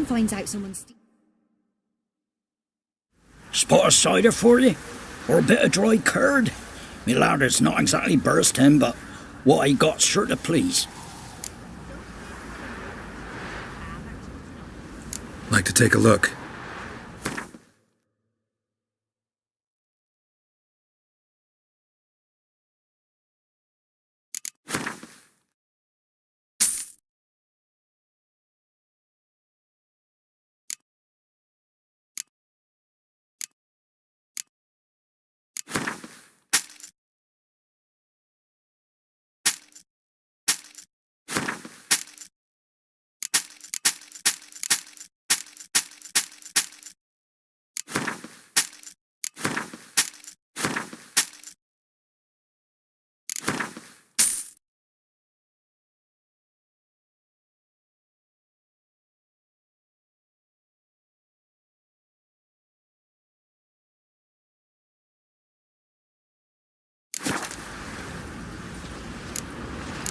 Mum finds out someone's... Spot of cider for you? Or a bit of dry curd? Me ladder's not exactly bursting, but what I got's sure to please. Like to take a look.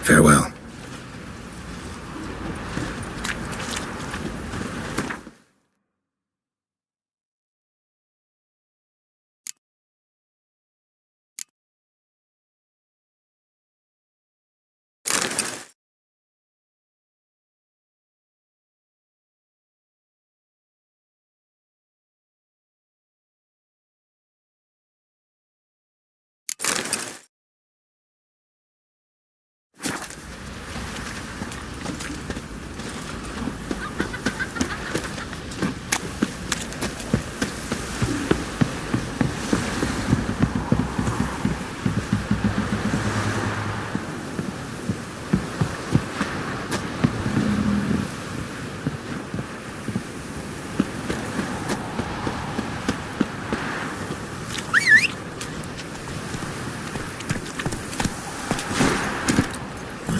Farewell.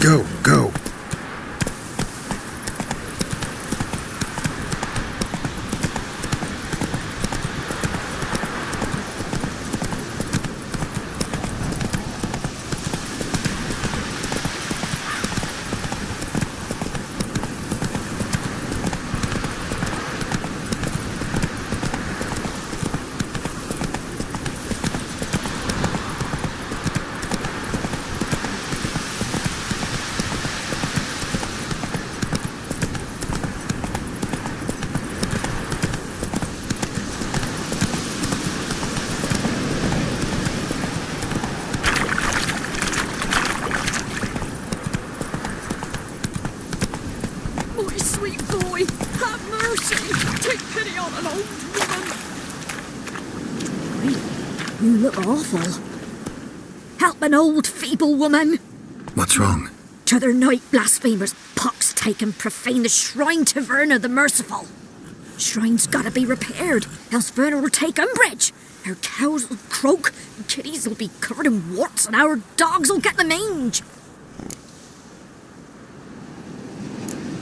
Go, go. My sweet boy, have mercy! Take pity on an old woman! You look awful. Help an old feeble woman! What's wrong? T'other night blasphemers pox take and profane the shrine to Verna the Merciful. Shrine's gotta be repaired, else Verna will take umbrage. Our cows will croak, kitties will be covered in warts, and our dogs will get the mange.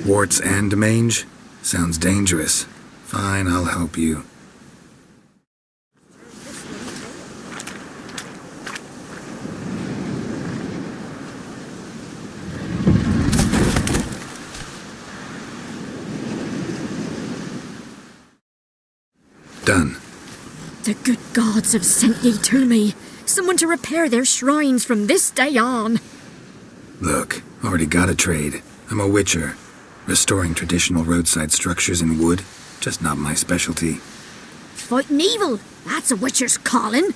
Warts and mange? Sounds dangerous. Fine, I'll help you. Done. The good gods have sent ye to me. Someone to repair their shrines from this day on. Look, already got a trade. I'm a witcher. Restoring traditional roadside structures in wood, just not my specialty. Fighting evil, that's a witcher's calling.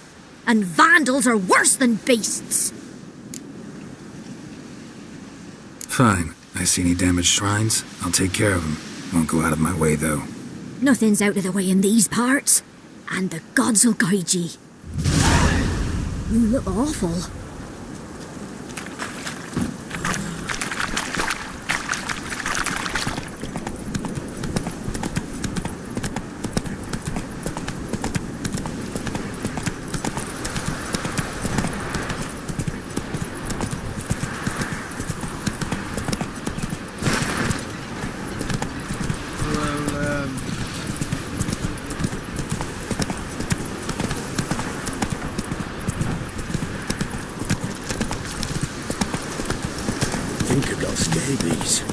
And vandals are worse than beasts. Fine. I see any damaged shrines, I'll take care of them. Won't go out of my way, though. Nothing's out of the way in these parts. And the gods will guide ye. You look awful. Think of those babies.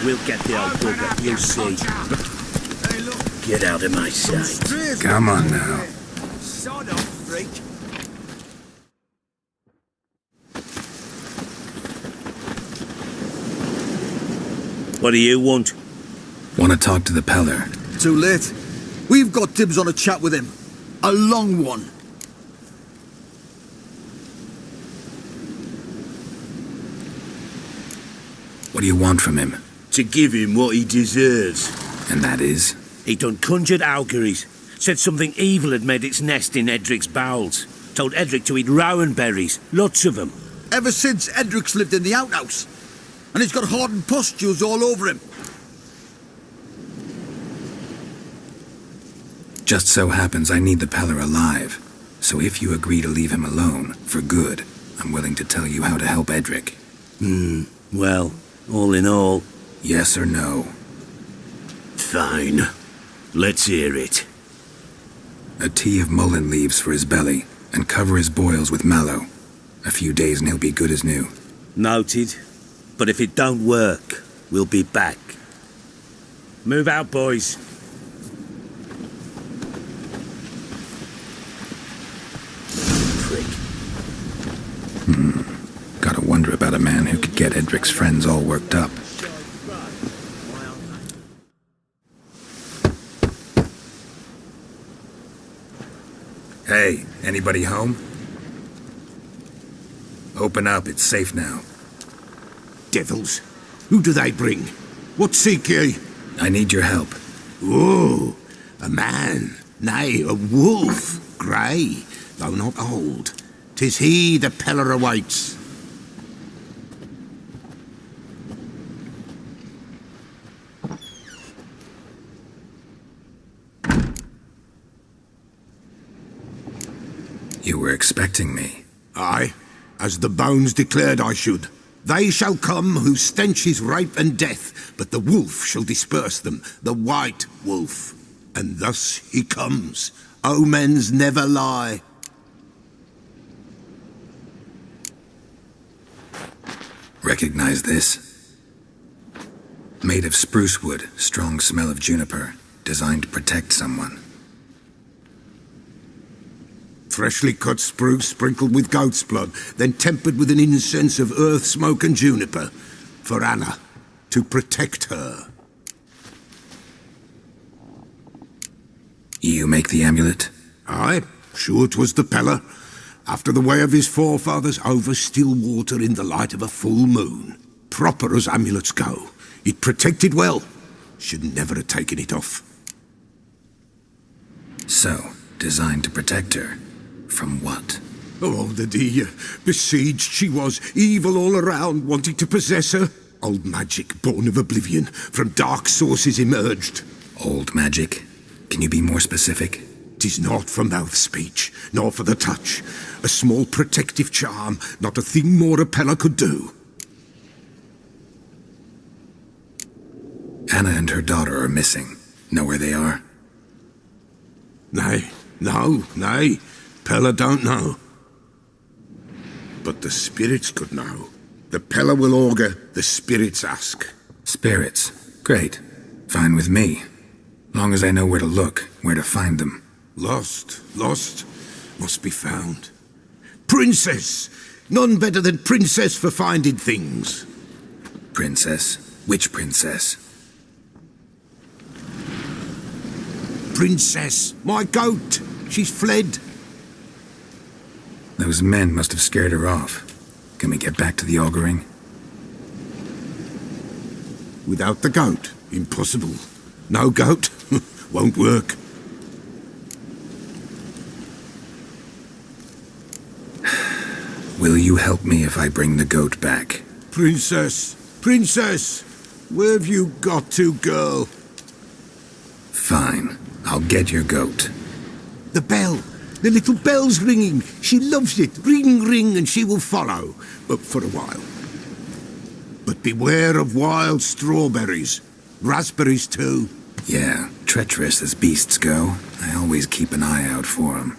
we'll get the old bugger. You'll see. Get out of my sight. Come on now. Sod off, freak. What do you want? Want to talk to the Peller? Too late. We've got dibs on a chat with him. A long one. What do you want from him? To give him what he deserves. And that is? He done conjured auguries. Said something evil had made its nest in Edric's bowels. Told Edric to eat rowan berries. Lots of them. Ever since Edric's lived in the outhouse. And he's got hardened pustules all over him. Just so happens I need the Peller alive. So if you agree to leave him alone, for good, I'm willing to tell you how to help Edric. Well, all in all... Yes or no? Fine. Let's hear it. A tea of mullein leaves for his belly, and cover his boils with mallow. A few days and he'll be good as new. Noted. But if it don't work, we'll be back. Move out, boys. Prick. Gotta wonder about a man who could get Edric's friends all worked up. Hey, anybody home? Open up, it's safe now. Devils, who do they bring? What seek ye? I need your help. Oh, a man, nay, a wolf, grey, though not old. 'Tis he the Peller awaits. You were expecting me. Aye, as the bones declared I should. They shall come whose stench is rape and death, but the wolf shall disperse them, the white wolf. And thus he comes. Omens never lie. Recognize this? Made of spruce wood, strong smell of juniper, designed to protect someone. Freshly cut spruce sprinkled with goat's blood, then tempered with an incense of earth, smoke and juniper. For Anna, to protect her. You make the amulet? Aye, sure 'twas the Peller. After the way of his forefathers, over still water in the light of a full moon. Proper as amulets go. It protected well. Should never have taken it off. So, designed to protect her. From what? Oh, the dear. Besieged she was, evil all around, wanting to possess her. Old magic, born of oblivion, from dark sources emerged. Old magic? Can you be more specific? 'Tis not for mouth speech, nor for the touch. A small protective charm, not a thing more a Peller could do. Anna and her daughter are missing. Know where they are? Nay, nay. Peller don't know. But the spirits could know. The Peller will augur, the spirits ask. Spirits. Great. Fine with me. Long as I know where to look, where to find them. Lost, must be found. Princess! None better than Princess for finding things. Princess? Which princess? Princess, my goat! She's fled. Those men must have scared her off. Can we get back to the auguring? Without the goat, impossible. No goat, won't work. Will you help me if I bring the goat back? Princess, where have you got to, girl? Fine. I'll get your goat. The bell. The little bell's ringing. She loves it. Ring, ring, and she will follow. But for a while. But beware of wild strawberries. Raspberries, too. Yeah, treacherous as beasts go. I always keep an eye out for 'em.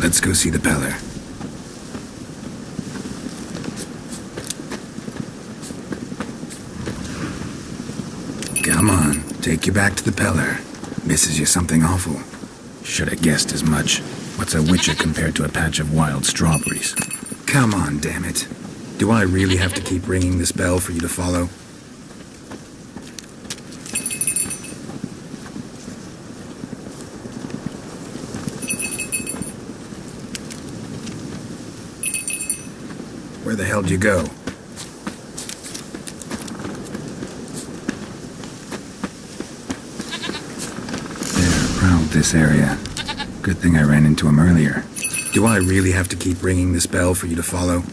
Let's go see the Peller. Come on, take you back to the Peller. Misses you something awful. Should have guessed as much. What's a witcher compared to a patch of wild strawberries? Come on, damn it. Do I really have to keep ringing this bell for you to follow? Where the hell did you go? There, prowled this area. Good thing I ran into him earlier. Do I really have to keep ringing this bell for you to follow?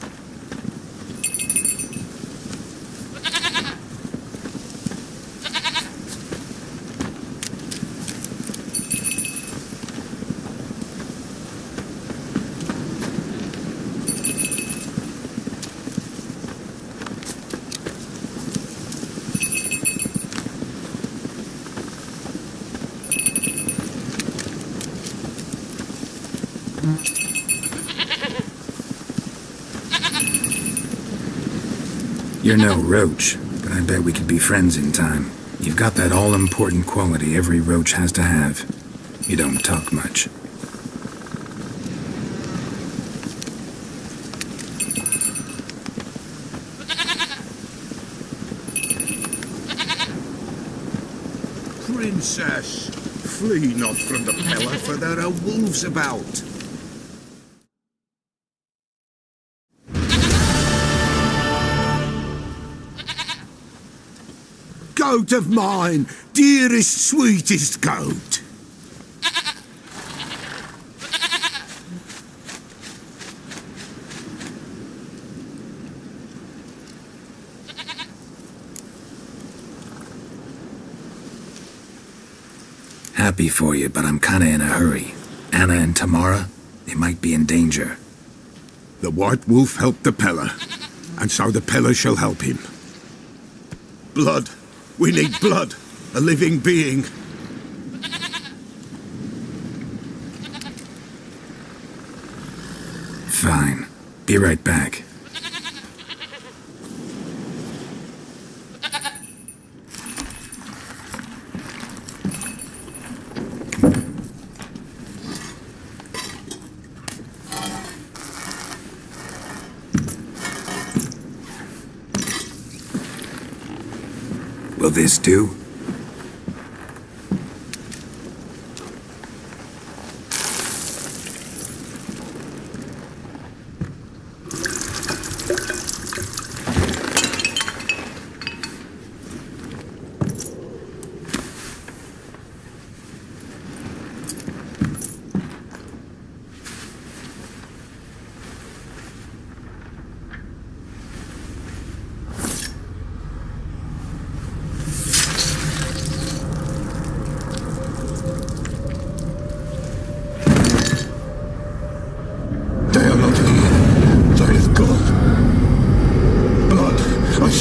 You're no roach, but I bet we could be friends in time. You've got that all-important quality every roach has to have. You don't talk much. Princess, flee not from the Peller, for there are wolves about. Goat of mine, dearest, sweetest goat. Happy for you, but I'm kinda in a hurry. Anna and Tamara, they might be in danger. The White Wolf helped the Peller, and so the Peller shall help him. Blood. We need blood. A living being. Fine. Be right back. Will this do?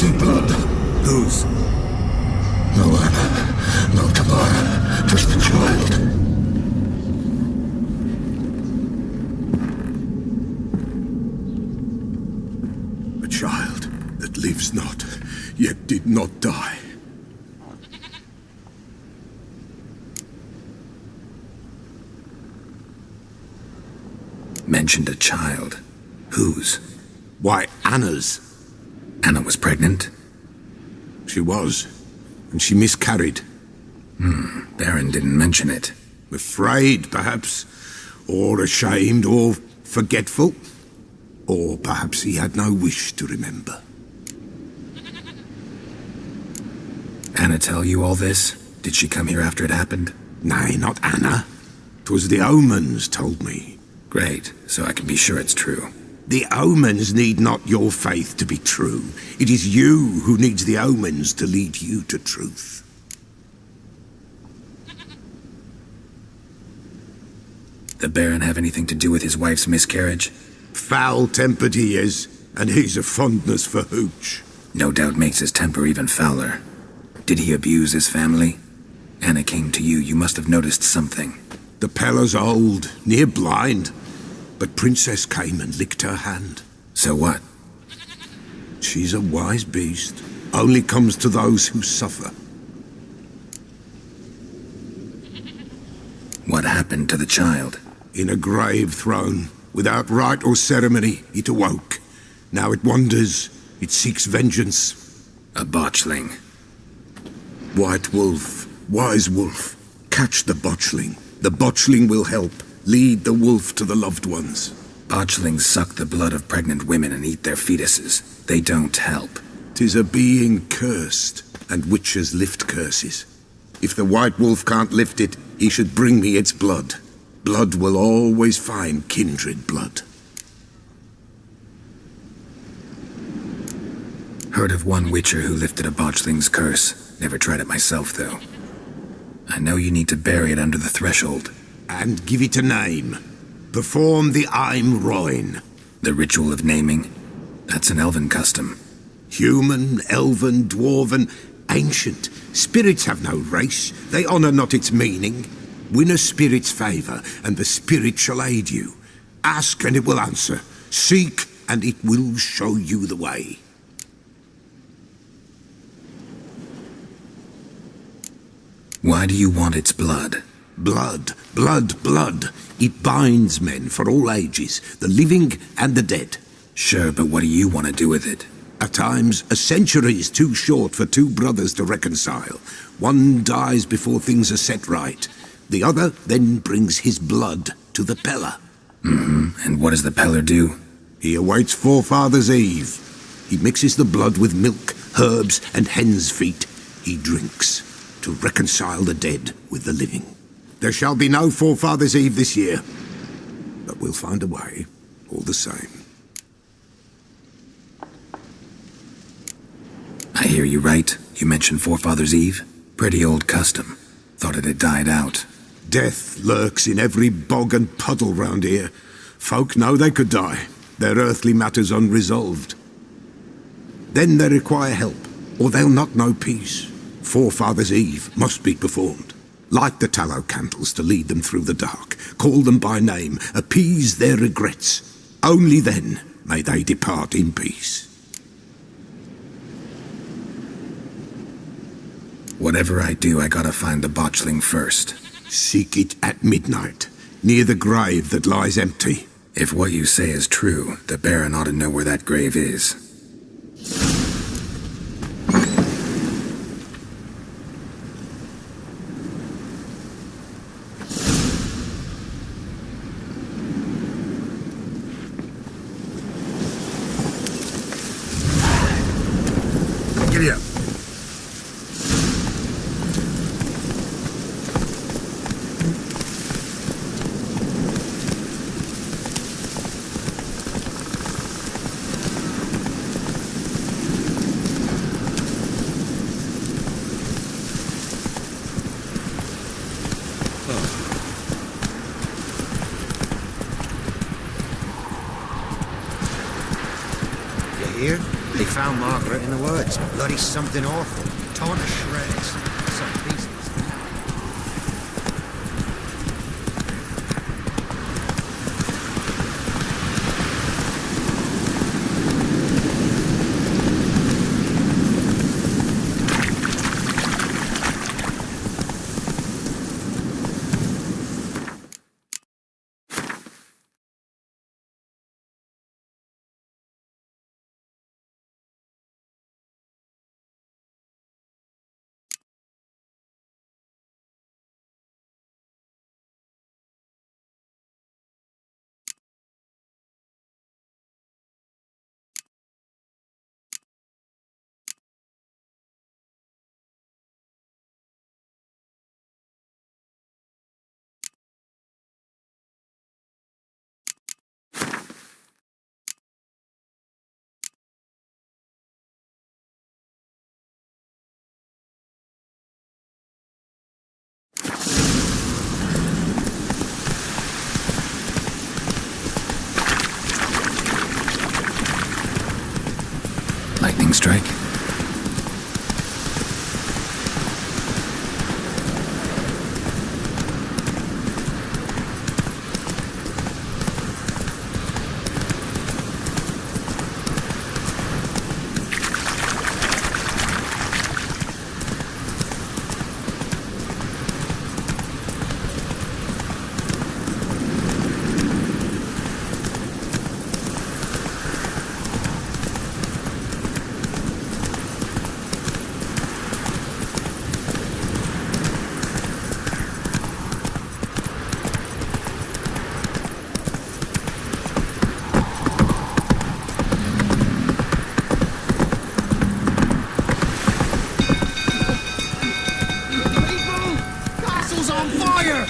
see blood. Whose? No Anna, no Tamara, just the child. A child that lives not, yet did not die. Mentioned a child. Whose? Why, Anna's. Anna was pregnant? She was, and she miscarried. Baron didn't mention it. Afraid, perhaps, or ashamed, or forgetful. Or perhaps he had no wish to remember. Anna tell you all this? Did she come here after it happened? Nay, not Anna. 'Twas the omens told me. Great, so I can be sure it's true. The omens need not your faith to be true. It is you who needs the omens to lead you to truth. The Baron have anything to do with his wife's miscarriage? Foul-tempered he is, and he's a fondness for hooch. No doubt makes his temper even fouler. Did he abuse his family? Anna came to you, you must have noticed something. The Peller's old, near blind. but Princess came and licked her hand. So what? She's a wise beast. Only comes to those who suffer. What happened to the child? In a grave thrown, without rite or ceremony, it awoke. Now it wanders, it seeks vengeance. A botchling. White wolf, wise wolf, catch the botchling. The botchling will help, lead the wolf to the loved ones. Botchlings suck the blood of pregnant women and eat their fetuses. They don't help. 'Tis a being cursed, and witches lift curses. If the white wolf can't lift it, he should bring me its blood. Blood will always find kindred blood. Heard of one witcher who lifted a botchling's curse. Never tried it myself, though. I know you need to bury it under the threshold. And give it a name. Perform the Aim Roin. The ritual of naming. That's an elven custom. Human, elven, dwarven, ancient. Spirits have no race. They honour not its meaning. Win a spirit's favour, and the spirit shall aid you. Ask, and it will answer. Seek, and it will show you the way. Why do you want its blood? Blood, blood, blood. It binds men for all ages, the living and the dead. Sure, but what do you want to do with it? At times, a century is too short for two brothers to reconcile. One dies before things are set right. The other then brings his blood to the Peller. And what does the Peller do? He awaits Forefather's Eve. He mixes the blood with milk, herbs, and hen's feet. He drinks to reconcile the dead with the living. There shall be no Forefather's Eve this year, but we'll find a way, all the same. I hear you right. You mentioned Forefather's Eve? Pretty old custom. Thought it had died out. Death lurks in every bog and puddle round here. Folk know they could die, their earthly matters unresolved. Then they require help, or they'll not know peace. Forefather's Eve must be performed. Light the tallow candles to lead them through the dark. Call them by name, appease their regrets. Only then may they depart in peace. Whatever I do, I gotta find the botchling first. Seek it at midnight, near the grave that lies empty. If what you say is true, the Baron ought to know where that grave is. Giddy up. Here, they found Margaret in the woods. Bloody something awful. Torn to shreds. Some pieces. Lightning strike? Fire!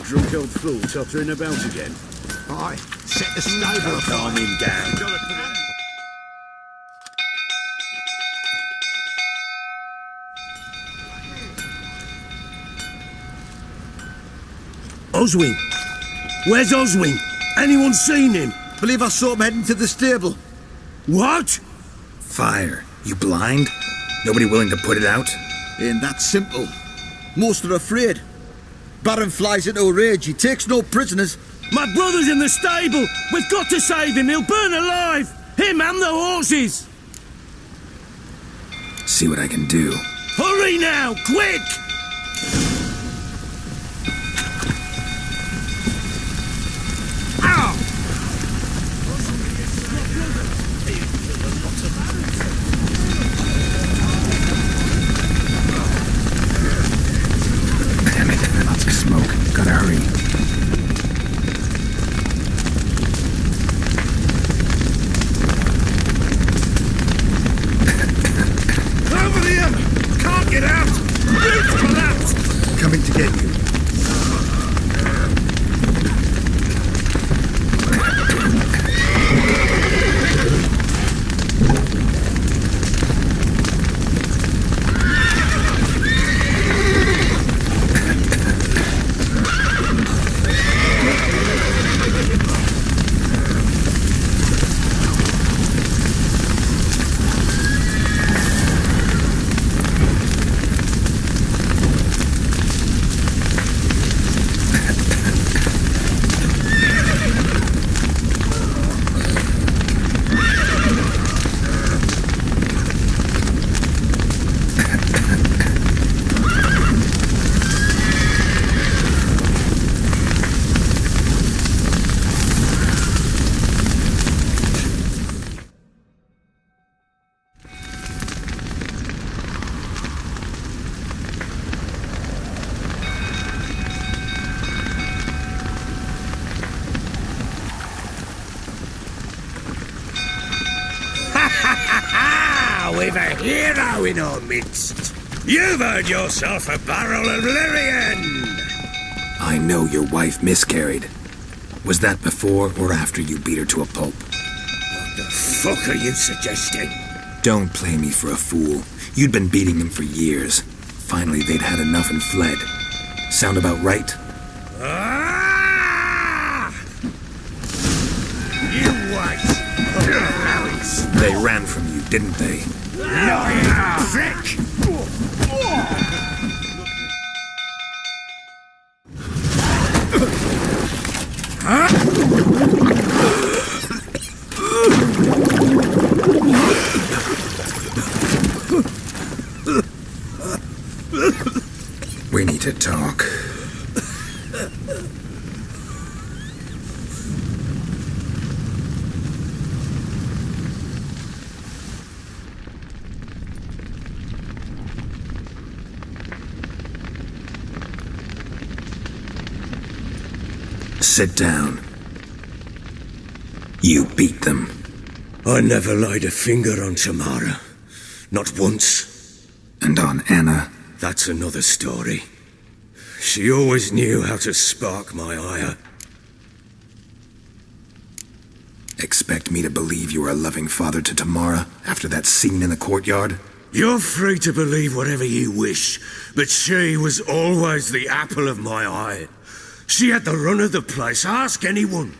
Drunk old fool tottering about again. Aye, set the stable afire. Calm him down. Oswin! Where's Oswin? Anyone seen him? Believe I saw him heading to the stable. What? Fire. You blind? Nobody willing to put it out? Ain't that simple. Most are afraid. Baron flies into a rage. He takes no prisoners. My brother's in the stable! We've got to save him! He'll burn alive! Him and the horses! See what I can do. Hurry now! Quick! Ow! Damn it, lots of smoke. Gotta hurry. Over here! Can't get out! Roof collapsed! Coming to get you. We've a hero in our midst. You've earned yourself a barrel of Lyrian. I know your wife miscarried. Was that before or after you beat her to a pulp? What the fuck are you suggesting? Don't play me for a fool. You'd been beating them for years. Finally, they'd had enough and fled. Sound about right? Ah! You wait. They ran from you, didn't they? Lying prick! We need to talk. Sit down. You beat them. I never laid a finger on Tamara. Not once. And on Anna. That's another story. She always knew how to spark my ire. Expect me to believe you were a loving father to Tamara after that scene in the courtyard? You're free to believe whatever you wish, but she was always the apple of my eye. She had the run of the place, ask anyone.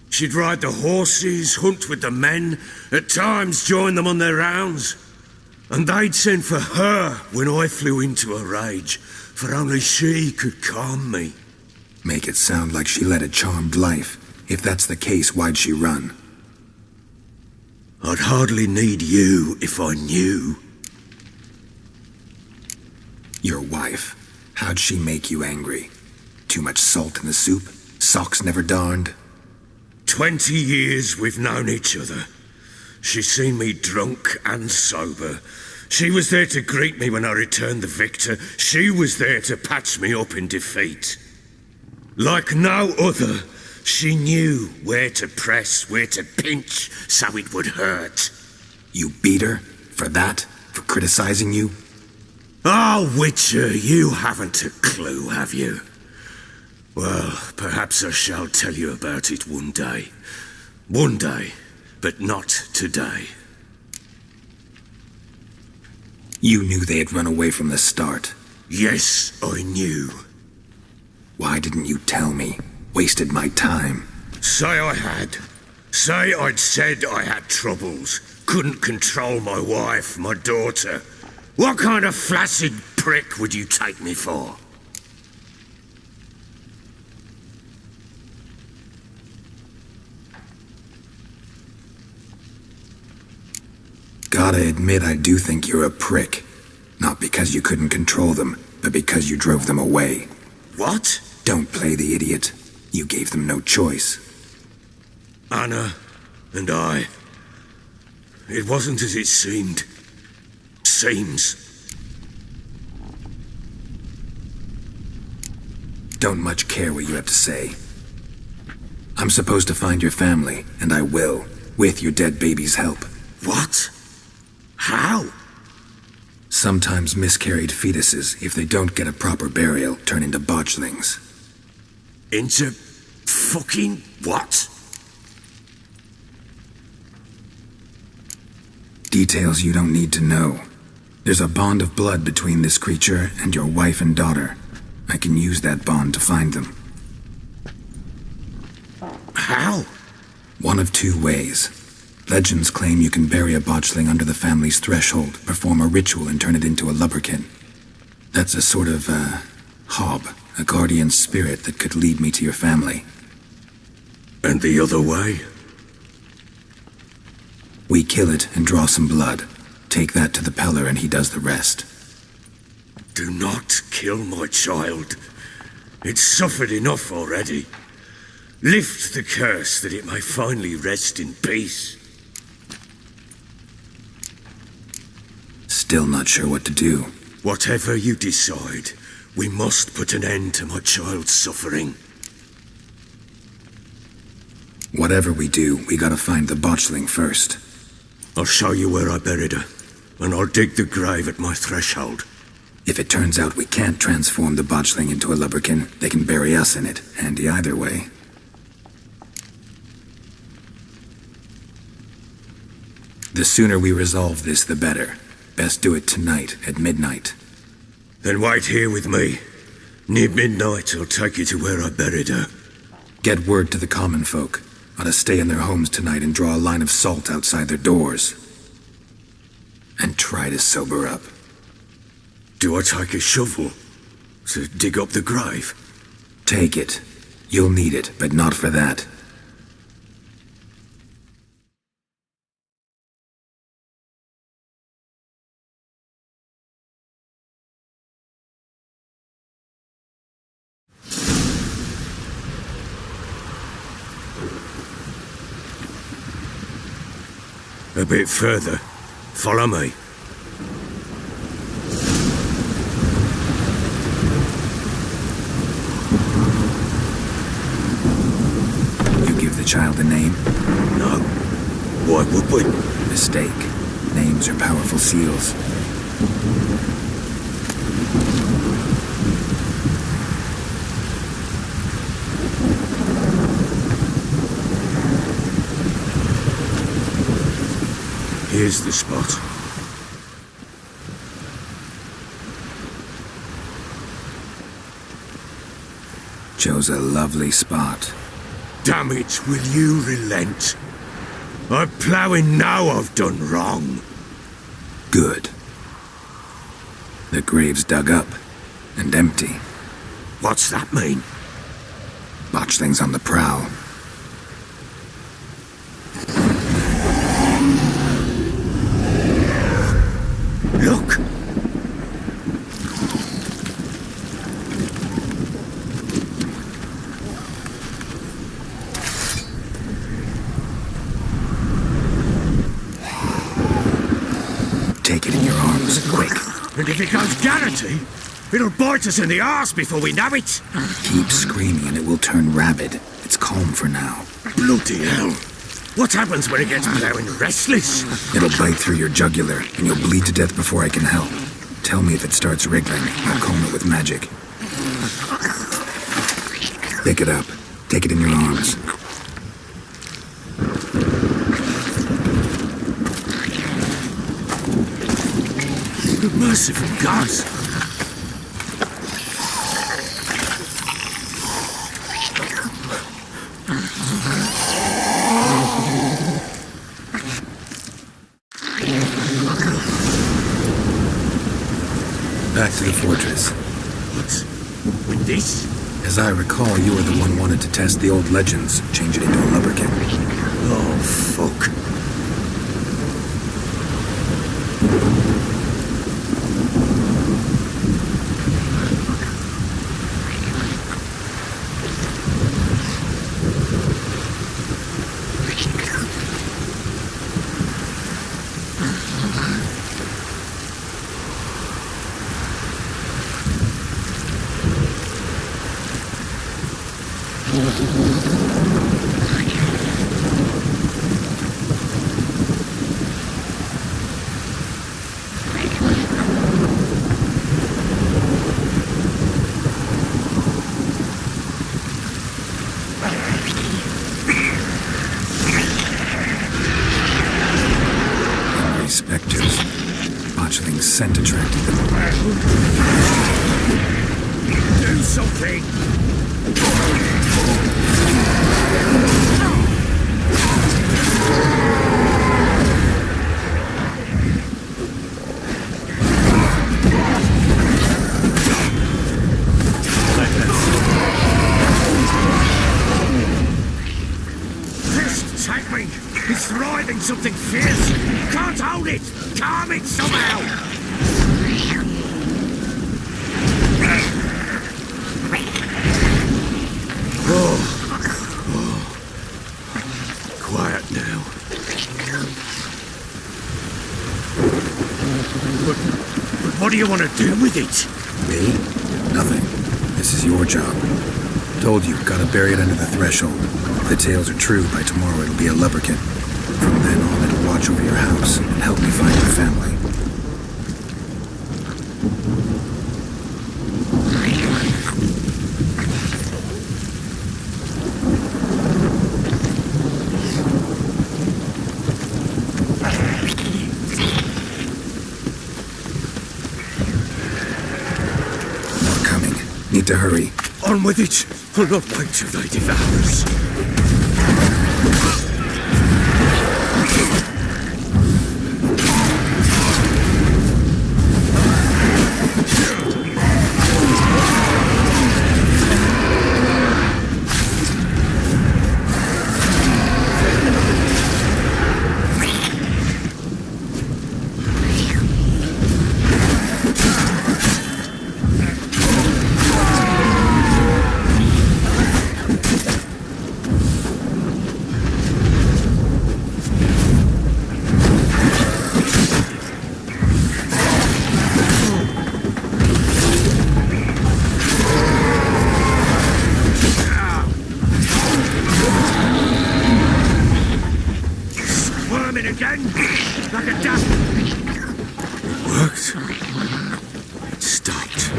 She'd ride the horses, hunt with the men, at times join them on their rounds. And they'd send for her when I flew into a rage, for only she could calm me. Make it sound like she led a charmed life. If that's the case, why'd she run? I'd hardly need you if I knew. Your wife. How'd she make you angry? Too much salt in the soup? Socks never darned? 20 years we've known each other. She's seen me drunk and sober. She was there to greet me when I returned the victor. She was there to patch me up in defeat. Like no other, she knew where to press, where to pinch, so it would hurt. You beat her? For that? For criticizing you? Oh, Witcher, you haven't a clue, have you? Well, perhaps I shall tell you about it one day. One day, but not today. You knew they had run away from the start. Yes, I knew. Why didn't you tell me? Wasted my time. Say I had. Say I'd said I had troubles. Couldn't control my wife, my daughter. What kind of flaccid prick would you take me for? Gotta admit, I do think you're a prick. Not because you couldn't control them, but because you drove them away. What? Don't play the idiot. You gave them no choice. Anna and I. It wasn't as it seemed. Seems. Don't much care what you have to say. I'm supposed to find your family, and I will, with your dead baby's help. What? How? Sometimes miscarried fetuses, if they don't get a proper burial, turn into botchlings. Into fucking what? Details you don't need to know. There's a bond of blood between this creature and your wife and daughter. I can use that bond to find them. How? One of two ways. Legends claim you can bury a botchling under the family's threshold, perform a ritual, and turn it into a lubberkin. That's a sort of, hob, a guardian spirit that could lead me to your family. And the other way? We kill it and draw some blood. Take that to the Peller and he does the rest. Do not kill my child. It's suffered enough already. Lift the curse that it may finally rest in peace. Still not sure what to do. Whatever you decide, we must put an end to my child's suffering. Whatever we do, we gotta find the botchling first. I'll show you where I buried her, and I'll dig the grave at my threshold. If it turns out we can't transform the botchling into a lubberkin, they can bury us in it. Handy either way. The sooner we resolve this, the better. Best do it tonight, at midnight. Then wait here with me. Near midnight, I'll take you to where I buried her. Get word to the common folk. Ought to stay in their homes tonight and draw a line of salt outside their doors. And try to sober up. Do I take a shovel to dig up the grave? Take it. You'll need it, but not for that. A bit further. Follow me. You give the child a name? No. Why would we? Mistake. Names are powerful seals. Here's the spot. Chose a lovely spot. Damn it, will you relent? I'm ploughing now I've done wrong. Good. The grave's dug up and empty. What's that mean? Botchling's on the prowl. Look! Quick, And if it goes Garrity, it'll bite us in the arse before we know it. keep screaming and it will turn rabid. It's calm for now. Bloody hell. What happens when it gets plowing restless? It'll bite through your jugular, and you'll bleed to death before I can help. Tell me if it starts wriggling. I'll calm it with magic. Pick it up. Take it in your arms. Merciful gods. Back to the fortress. What's with this? As I recall, you were the one wanted to test the old legends, change it into a lubberkin. Oh, fuck. Hungry specters. Botchling's scent attracted them. Do something! Fist, take me! It's thriving something fierce! Can't hold it! Calm it somehow! Quiet now. But what do you want to do with it? Me? Nothing. This is your job. Told you, gotta bury it under the threshold. If the tales are true, by tomorrow it'll be a lubberkin. From then on, it'll watch over your house and help me find your family. More coming. Need to hurry. On with it! I'll not wait till they devour us. Squirming again, like a duck. It worked. It stopped.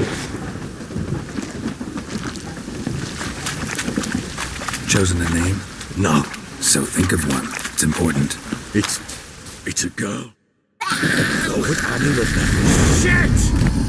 Chosen a name? No, So think of one. It's important. it's a girl. Forward animal. Shit!